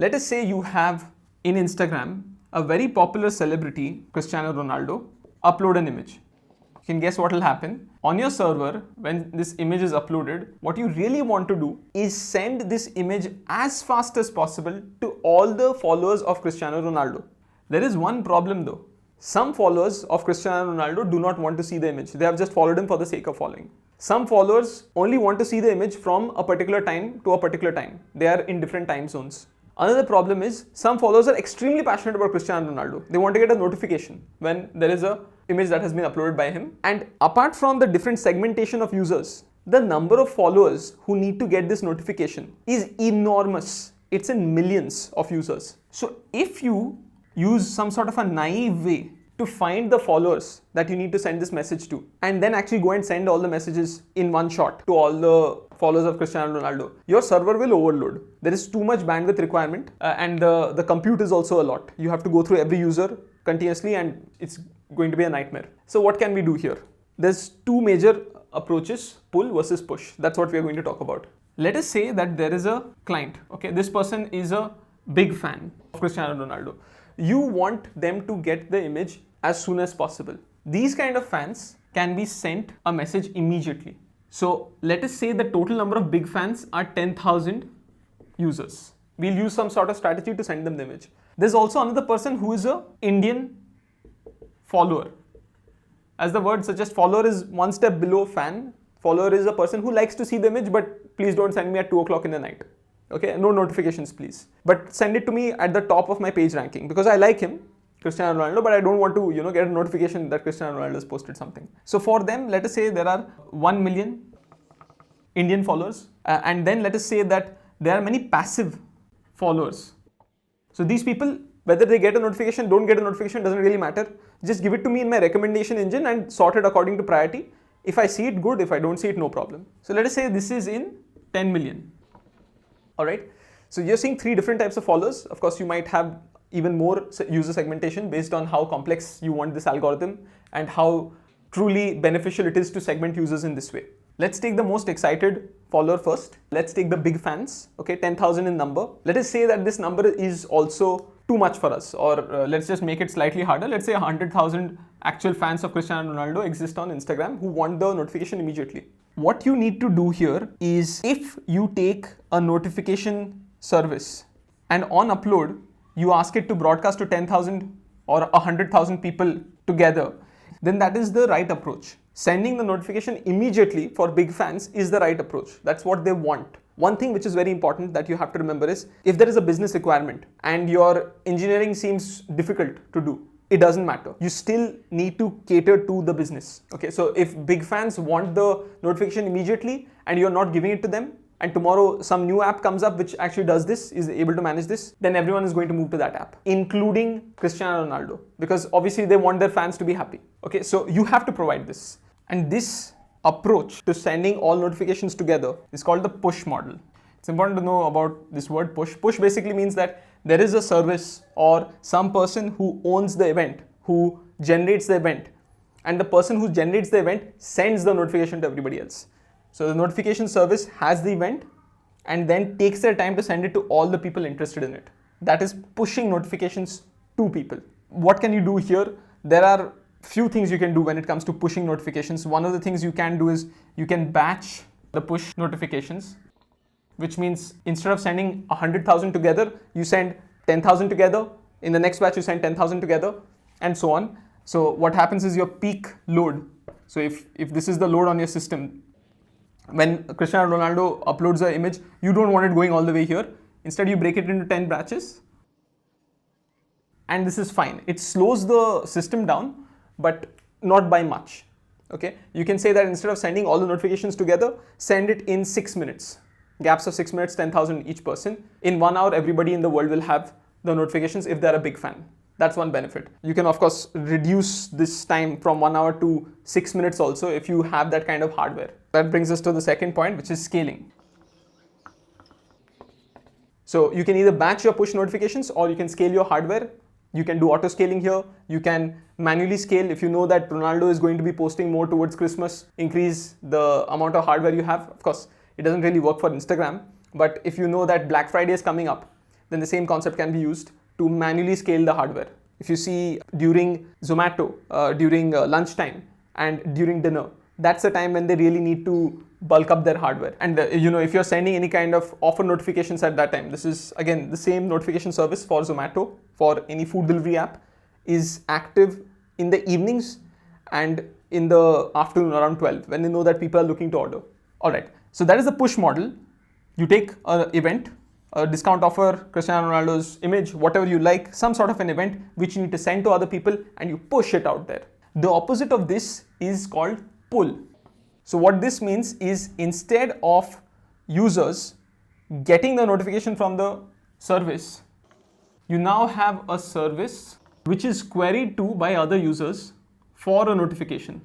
Let us say you have in Instagram a very popular celebrity, Cristiano Ronaldo, upload an image. You can guess what will happen. On your server, when this image is uploaded, what you really want to do is send this image as fast as possible to all the followers of Cristiano Ronaldo. There is one problem though. Some followers of Cristiano Ronaldo do not want to see the image. They have just followed him for the sake of following. Some followers only want to see the image from a particular time to a particular time. They are in different time zones. Another problem is some followers are extremely passionate about Cristiano Ronaldo. They want to get a notification when there is a image that has been uploaded by him. And apart from the different segmentation of users, the number of followers who need to get this notification is enormous. It's in millions of users. So if you use some sort of a naive way to find the followers that you need to send this message to, and then actually go and send all the messages in one shot to all the followers of Cristiano Ronaldo, your server will overload. There is too much bandwidth requirement and the compute is also a lot. You have to go through every user continuously and it's going to be a nightmare. So what can we do here? There's two major approaches, pull versus push. That's what we are going to talk about. Let us say that there is a client. Okay, this person is a big fan of Cristiano Ronaldo. You want them to get the image as soon as possible. These kind of fans can be sent a message immediately. So let us say the total number of big fans are 10,000 users. We'll use some sort of strategy to send them the image. There's also another person who is an Indian follower. As the word suggests, follower is one step below fan. Follower is a person who likes to see the image, but please don't send me at 2 o'clock in the night. Okay, no notifications please. But send it to me at the top of my page ranking because I like him, Cristiano Ronaldo, but I don't want to, get a notification that Cristiano Ronaldo has posted something. So for them, let us say there are 1 million Indian followers, and then let us say that there are many passive followers. So these people, whether they get a notification, don't get a notification, doesn't really matter. Just give it to me in my recommendation engine and sort it according to priority. If I see it, good. If I don't see it, no problem. So let us say this is in 10 million. All right. So you're seeing 3 different types of followers. Of course, you might have even more user segmentation based on how complex you want this algorithm and how truly beneficial it is to segment users in this way. Let's take the most excited follower first. Let's take the big fans, okay, 10,000 in number. Let us say that this number is also too much for us, or let's just make it slightly harder. Let's say 100,000 actual fans of Cristiano Ronaldo exist on Instagram who want the notification immediately. What you need to do here is, if you take a notification service and on upload, you ask it to broadcast to 10,000 or 100,000 people together, then that is the right approach. Sending the notification immediately for big fans is the right approach. That's what they want. One thing which is very important that you have to remember is, if there is a business requirement and your engineering seems difficult to do, it doesn't matter. You still need to cater to the business. Okay, so if big fans want the notification immediately and you're not giving it to them, and tomorrow some new app comes up which actually does this, is able to manage this, then everyone is going to move to that app, including Cristiano Ronaldo, because obviously they want their fans to be happy. Okay, so you have to provide this. And this approach to sending all notifications together is called the push model. It's important to know about this word push. Push basically means that there is a service or some person who owns the event, who generates the event, and the person who generates the event sends the notification to everybody else. So the notification service has the event and then takes their time to send it to all the people interested in it. That is pushing notifications to people. What can you do here? There are few things you can do when it comes to pushing notifications. One of the things you can do is you can batch the push notifications, which means instead of sending 100,000 together, you send 10,000 together. In the next batch, you send 10,000 together, and so on. So what happens is your peak load. So if this is the load on your system, when Cristiano Ronaldo uploads an image, you don't want it going all the way here. Instead, you break it into 10 batches. And this is fine. It slows the system down, but not by much. Okay, you can say that instead of sending all the notifications together, send it in 6 minutes. Gaps of 6 minutes, 10,000 each person. In 1 hour, everybody in the world will have the notifications if they're a big fan. That's one benefit. You can of course reduce this time from 1 hour to 6 minutes also if you have that kind of hardware. That brings us to the second point, which is scaling. So you can either batch your push notifications or you can scale your hardware. You can do auto scaling here. You can manually scale if you know that Ronaldo is going to be posting more towards Christmas. Increase the amount of hardware you have. Of course, it doesn't really work for Instagram, but if you know that Black Friday is coming up, then the same concept can be used to manually scale the hardware. If you see during Zomato, during lunchtime and during dinner, that's the time when they really need to bulk up their hardware. And if you're sending any kind of offer notifications at that time, this is again the same notification service for Zomato, for any food delivery app, is active in the evenings and in the afternoon around 12 when they know that people are looking to order. All right, so that is the push model. You take an event, a discount offer, Cristiano Ronaldo's image, whatever you like, some sort of an event which you need to send to other people, and you push it out there. The opposite of this is called pull. So what this means is, instead of users getting the notification from the service, you now have a service which is queried to by other users for a notification.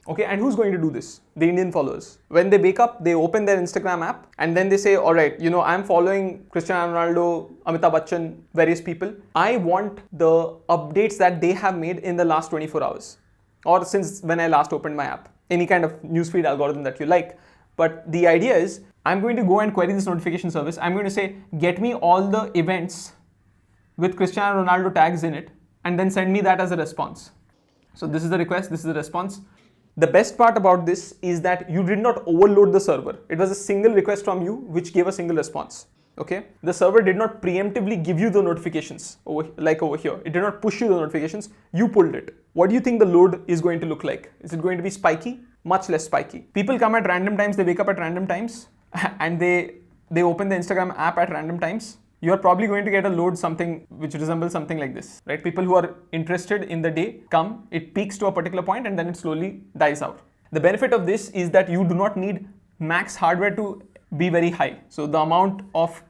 Okay, and who's going to do this? The Indian followers. When they wake up, they open their Instagram app and then they say, all right, I'm following Cristiano Ronaldo, Amitabh Bachchan, various people. I want the updates that they have made in the last 24 hours or since when I last opened my app. Any kind of newsfeed algorithm that you like. But the idea is, I'm going to go and query this notification service. I'm going to say, get me all the events with Cristiano Ronaldo tags in it, and then send me that as a response. So this is the request, this is the response. The best part about this is that you did not overload the server. It was a single request from you which gave a single response. Okay, the server did not preemptively give you the notifications like over here. It did not push you the notifications, you pulled it. What do you think the load is going to look like? Is it going to be spiky? Much less spiky. People come at random times, they wake up at random times, and they open the Instagram app at random times. You are probably going to get a load something which resembles something like this, right? People who are interested in the day come, it peaks to a particular point and then it slowly dies out. The benefit of this is that you do not need max hardware to be very high. So the amount of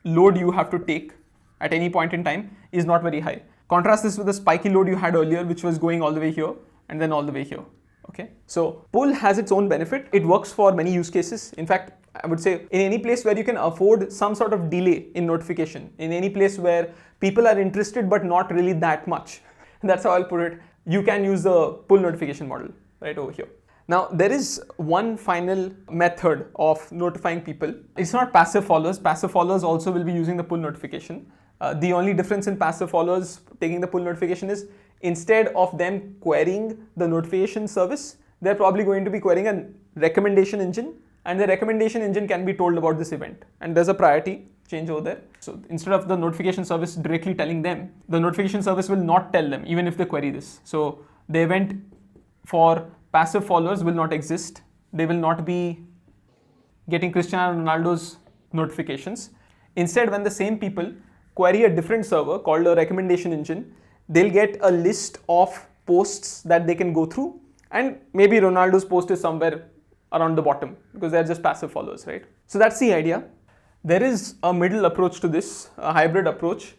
load you have to take at any point in time is not very high. Contrast this with the spiky load you had earlier, which was going all the way here and then all the way here. Okay, so pull has its own benefit. It works for many use cases. In fact, I would say in any place where you can afford some sort of delay in notification, in any place where people are interested but not really that much, that's how I'll put it, you can use the pull notification model right over here. Now, there is one final method of notifying people. It's not passive followers. Passive followers also will be using the pull notification. The only difference in passive followers taking the pull notification is, instead of them querying the notification service, they're probably going to be querying a recommendation engine, and the recommendation engine can be told about this event. And there's a priority change over there. So instead of the notification service directly telling them, the notification service will not tell them even if they query this. So the event for passive followers will not exist. They will not be getting Cristiano Ronaldo's notifications. Instead, when the same people query a different server called a recommendation engine, they'll get a list of posts that they can go through, and maybe Ronaldo's post is somewhere around the bottom because they're just passive followers, right? So that's the idea. There is a middle approach to this, a hybrid approach,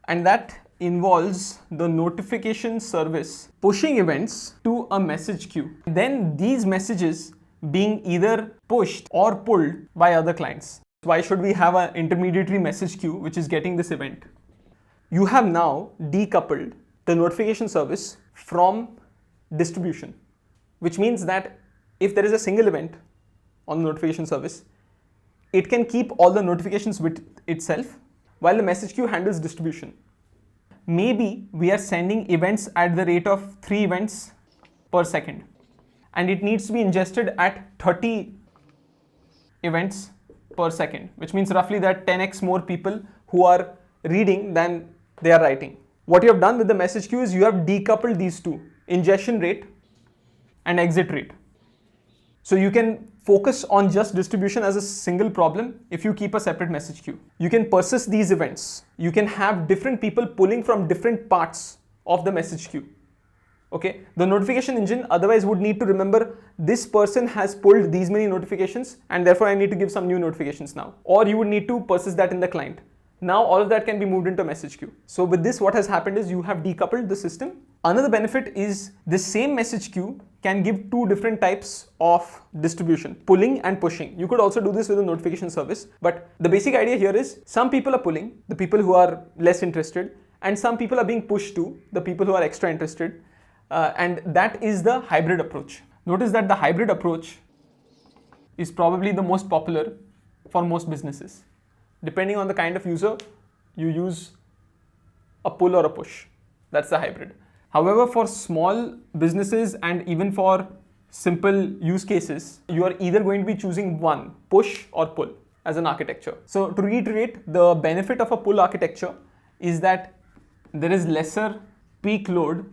and that involves the notification service pushing events to a message queue. Then these messages being either pushed or pulled by other clients. Why should we have an intermediary message queue which is getting this event? You have now decoupled the notification service from distribution, which means that if there is a single event on the notification service, it can keep all the notifications with itself while the message queue handles distribution. Maybe we are sending events at the rate of 3 events per second, and it needs to be ingested at 30 events per second, which means roughly that 10x more people who are reading than they are writing. What you have done with the message queue is you have decoupled these two, ingestion rate and exit rate. So you can focus on just distribution as a single problem if you keep a separate message queue. You can persist these events. You can have different people pulling from different parts of the message queue. Okay, the notification engine otherwise would need to remember this person has pulled these many notifications and therefore I need to give some new notifications now. Or you would need to persist that in the client. Now all of that can be moved into a message queue. So with this, what has happened is you have decoupled the system. Another benefit is this same message queue can give 2 different types of distribution, pulling and pushing. You could also do this with a notification service, but the basic idea here is some people are pulling, the people who are less interested, and some people are being pushed to, the people who are extra interested, and that is the hybrid approach. Notice that the hybrid approach is probably the most popular for most businesses. Depending on the kind of user, you use a pull or a push. That's the hybrid. However, for small businesses and even for simple use cases, you are either going to be choosing one, push or pull, as an architecture. So to reiterate, the benefit of a pull architecture is that there is lesser peak load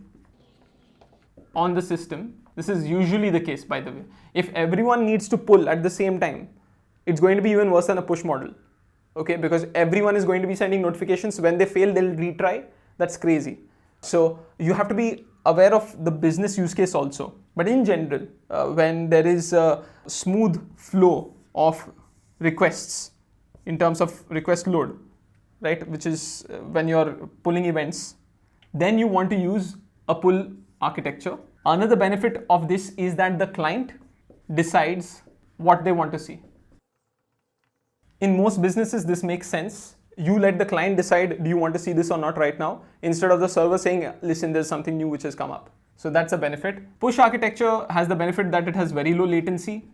on the system. This is usually the case, by the way. If everyone needs to pull at the same time, it's going to be even worse than a push model. Okay, because everyone is going to be sending notifications. When they fail, they'll retry. That's crazy. So you have to be aware of the business use case also. But in general, when there is a smooth flow of requests in terms of request load, right, which is when you're pulling events, then you want to use a pull architecture. Another benefit of this is that the client decides what they want to see. In most businesses, this makes sense. You let the client decide, do you want to see this or not right now, instead of the server saying, listen, there's something new which has come up. So that's a benefit. Push architecture has the benefit that it has very low latency,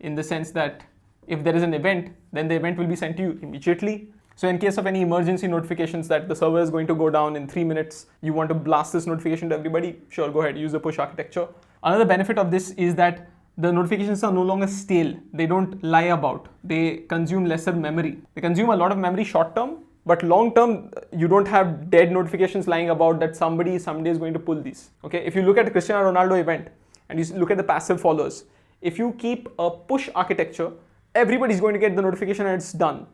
in the sense that if there is an event, then the event will be sent to you immediately. So in case of any emergency notifications that the server is going to go down in 3 minutes, you want to blast this notification to everybody, sure, go ahead, use the push architecture. Another benefit of this is that the notifications are no longer stale. They don't lie about. They consume lesser memory. They consume a lot of memory short term, but long term, you don't have dead notifications lying about that somebody someday is going to pull these. Okay, if you look at the Cristiano Ronaldo event and you look at the passive followers, if you keep a push architecture, everybody's going to get the notification and it's done.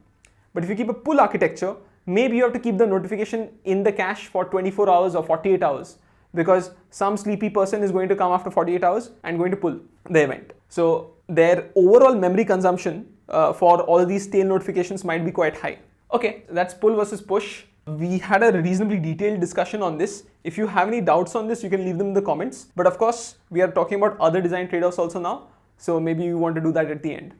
But if you keep a pull architecture, maybe you have to keep the notification in the cache for 24 hours or 48 hours. Because some sleepy person is going to come after 48 hours and going to pull the event. So their overall memory consumption for all these tail notifications might be quite high. Okay, that's pull versus push. We had a reasonably detailed discussion on this. If you have any doubts on this, you can leave them in the comments. But of course, we are talking about other design trade-offs also now. So maybe you want to do that at the end.